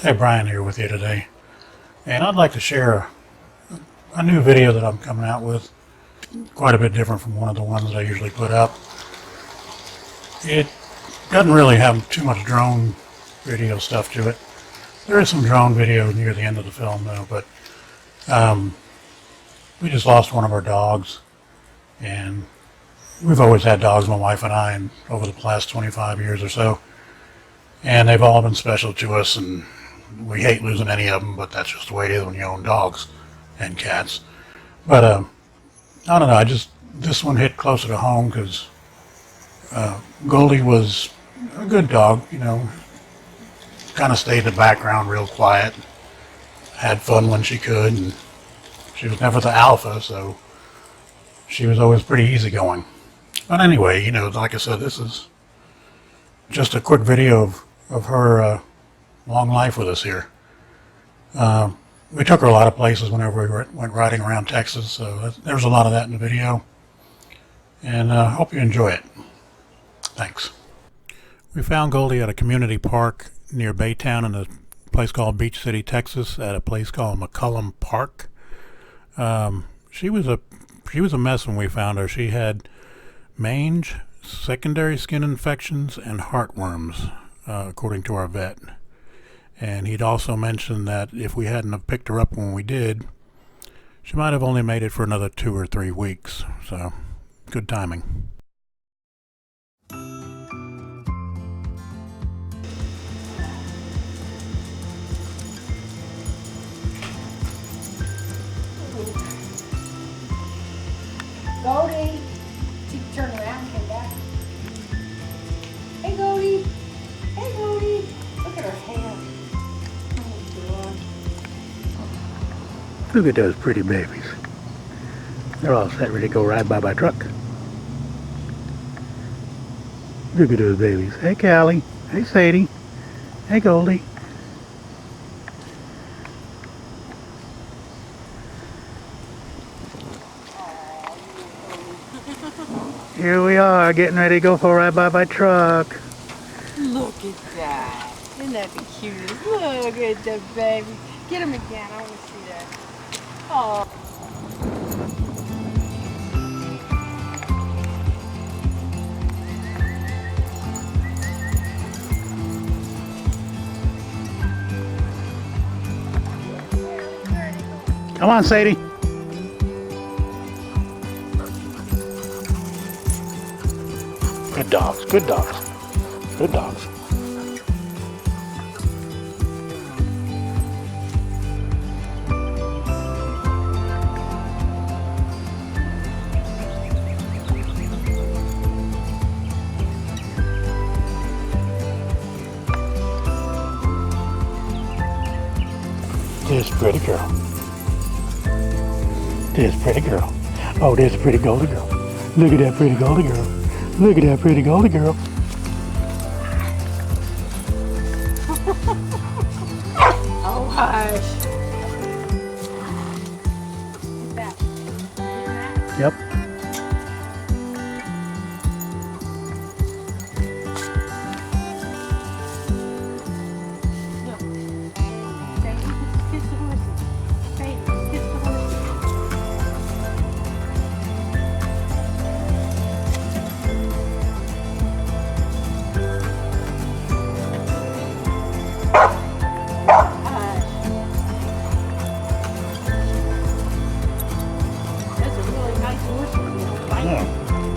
Hey, Brian here with you today, and I'd like to share a new video that I'm coming out with, quite a bit different from one of the ones that I usually put up. It doesn't really have too much drone video stuff to it. There is some drone video near the end of the film though, but we just lost one of our dogs, and we've always had dogs, my wife and I, and over the last 25 years or so, and they've all been special to us, and we hate losing any of them, but that's just the way it is when you own dogs and cats. But I don't know, this one hit closer to home because Goldie was a good dog, kind of stayed in the background real quiet, had fun when she could, and she was never the alpha, so she was always pretty easygoing. But anyway, like I said, this is just a quick video of her long life with us here. We took her a lot of places whenever we went riding around Texas, so there's a lot of that in the video, and I hope you enjoy it. Thanks. We found Goldie at a community park near Baytown in a place called Beach City, Texas, at a place called McCullum Park. She was a mess when we found her. She had mange, secondary skin infections, and heartworms, according to our vet. And he'd also mentioned that if we hadn't have picked her up when we did, she might have only made it for another 2 or 3 weeks. So, good timing. Goldie, she turned around and came back. Hey Goldie, hey Goldie, look at her hair. Look at those pretty babies. They're all set ready to go ride by my truck. Look at those babies. Hey Callie, hey Sadie, hey Goldie. Here we are, getting ready to go for a ride by my truck. Look at that. Isn't that the cutest? Look at the baby. Get him again. I want to see that. Oh. Come on, Sadie. Good dogs, good dogs, good dogs. There's a pretty girl. There's a pretty girl. Oh, there's a pretty Goldie girl. Look at that pretty Goldie girl. Look at that pretty Goldie girl. Oh, hush. Yep.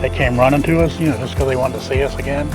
They came running to us, just because they wanted to see us again.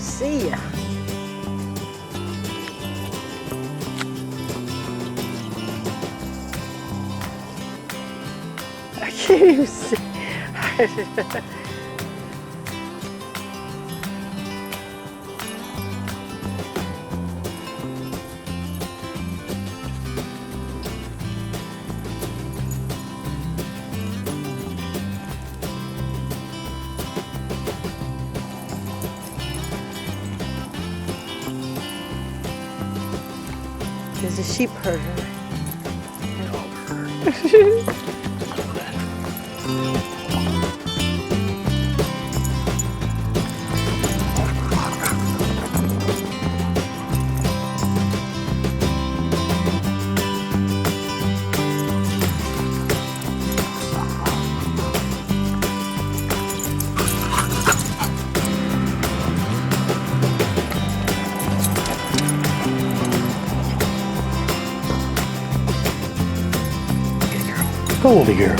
see ya. I can't even see. There's a sheep herder. Goldie girl.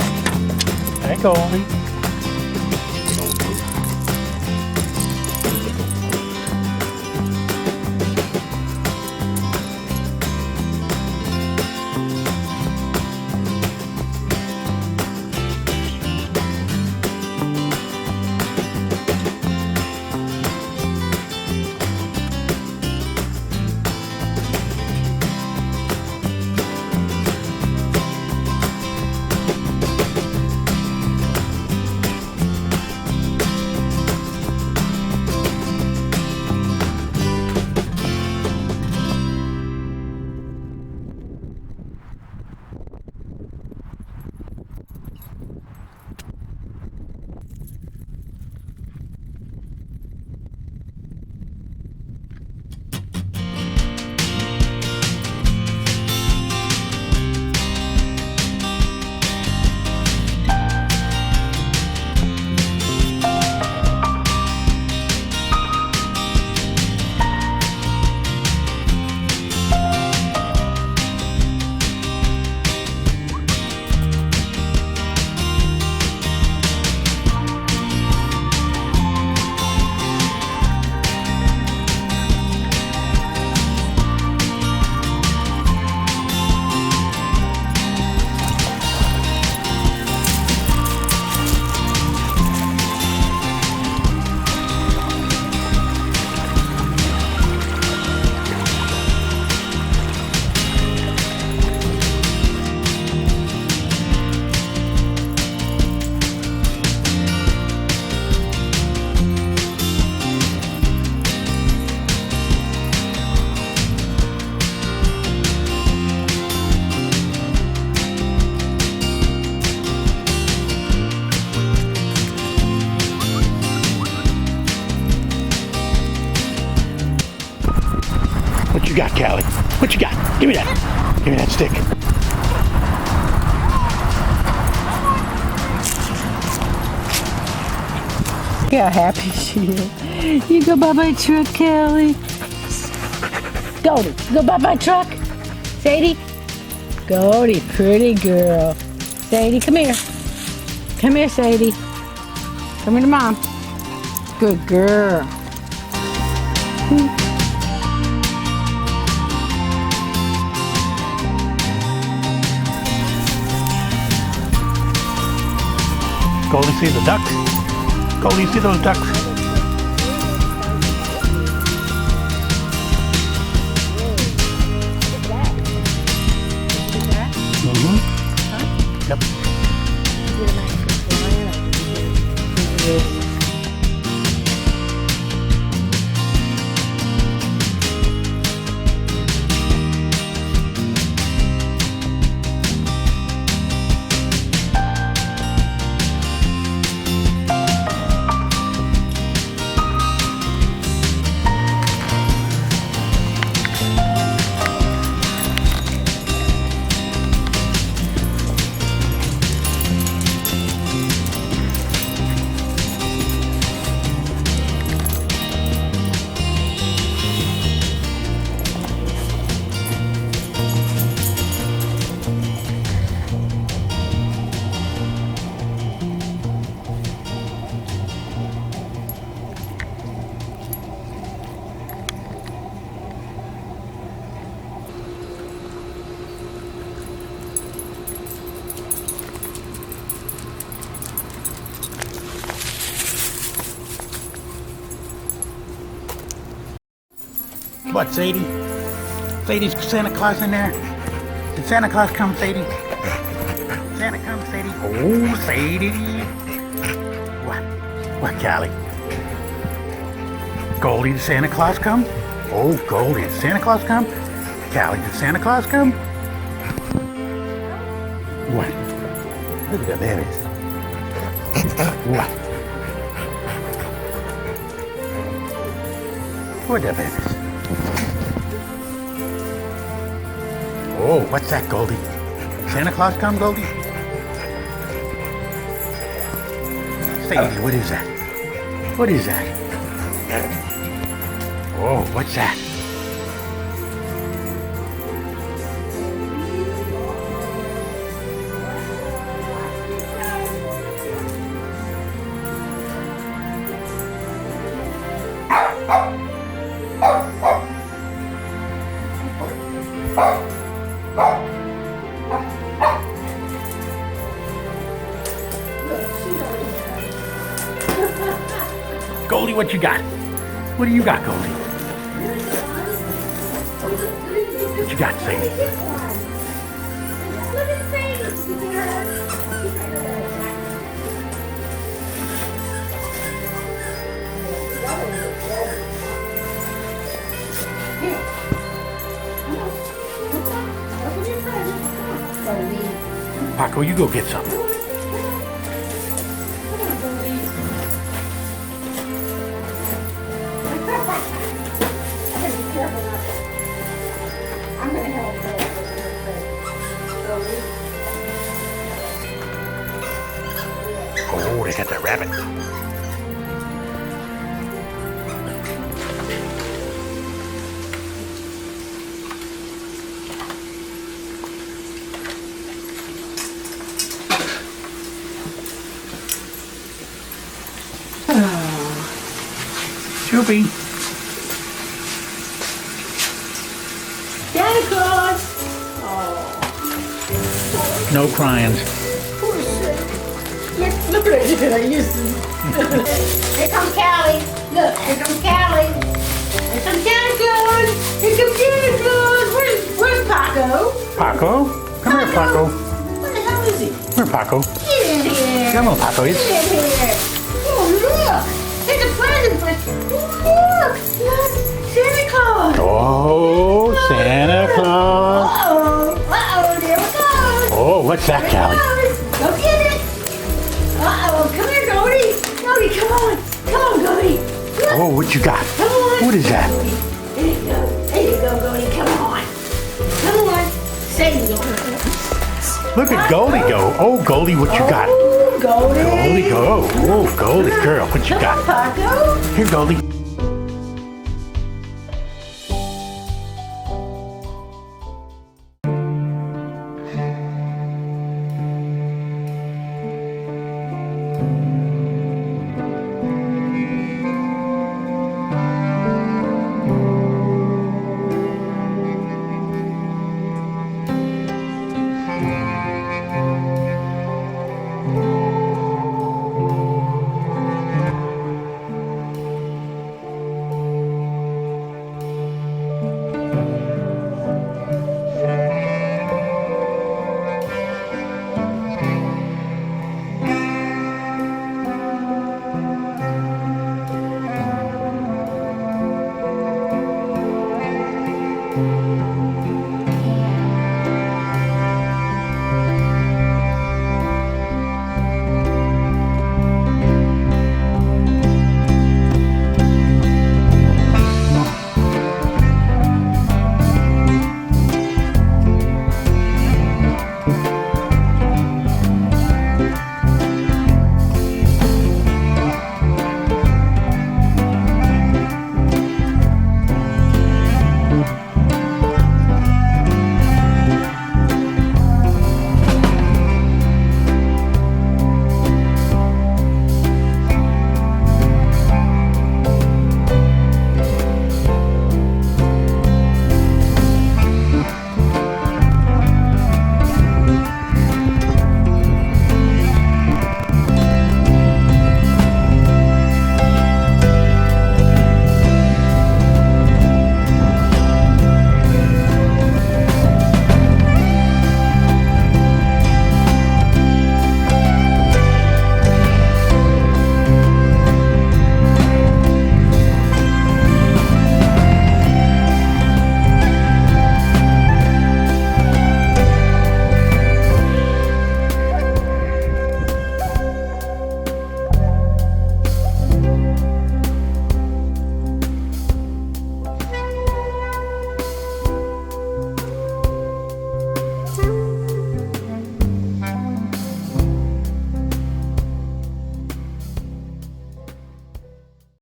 Hey, Goldie. What you got, Callie? What you got? Give me that. Give me that stick. Look how happy she is. You go by my truck, Callie. Goldie, go by my truck. Sadie. Goldie, pretty girl. Sadie, come here. Come here, Sadie. Come here to Mom. Good girl. Goldie, see the ducks? Goldie, see those ducks? Mm-hmm. Yep. What, Sadie? Sadie's Santa Claus in there? Did Santa Claus come, Sadie? Santa come, Sadie? Oh, Sadie. What? What, Callie? Goldie, did Santa Claus come? Oh, Goldie, did Santa Claus come? Callie, did Santa Claus come? What? Look at the babies. What? What the babies? Oh, what's that, Goldie? Santa Claus come, Goldie? Sadie, what is that? What is that? Oh, what's that? Goldie, what you got? What do you got, Goldie? What you got, Sadie? Look at Sadie. Paco, you go get some. I'm gonna help her. Oh, they got that rabbit. Choopy. Santa Claus! No crying. Look at it. I used to. Here comes Callie. Look, here comes Callie. Here comes Santa Claus. Here comes Santa Claus. Where's Paco? Paco? Come here, Paco. Where the hell is he? Come here, Paco. Get in here. Come on, Paco. Get in here. Oh, look. There's a present for look. Look. Santa Claus. Oh, Santa Claus. Uh-oh, there we go. Oh, what's that, Callie? Go get it. Uh-oh, come here, Goldie. Goldie, come on. Come on, Goldie. Look. Oh, what you got? Come on. What is that? There you go. There you go, Goldie. Come on. Come on. Say go. Look at Goldie go. Oh, Goldie, what you got? Oh, Goldie. Goldie go. Oh, Goldie girl, what you Come on, got? Paco. Here, Goldie.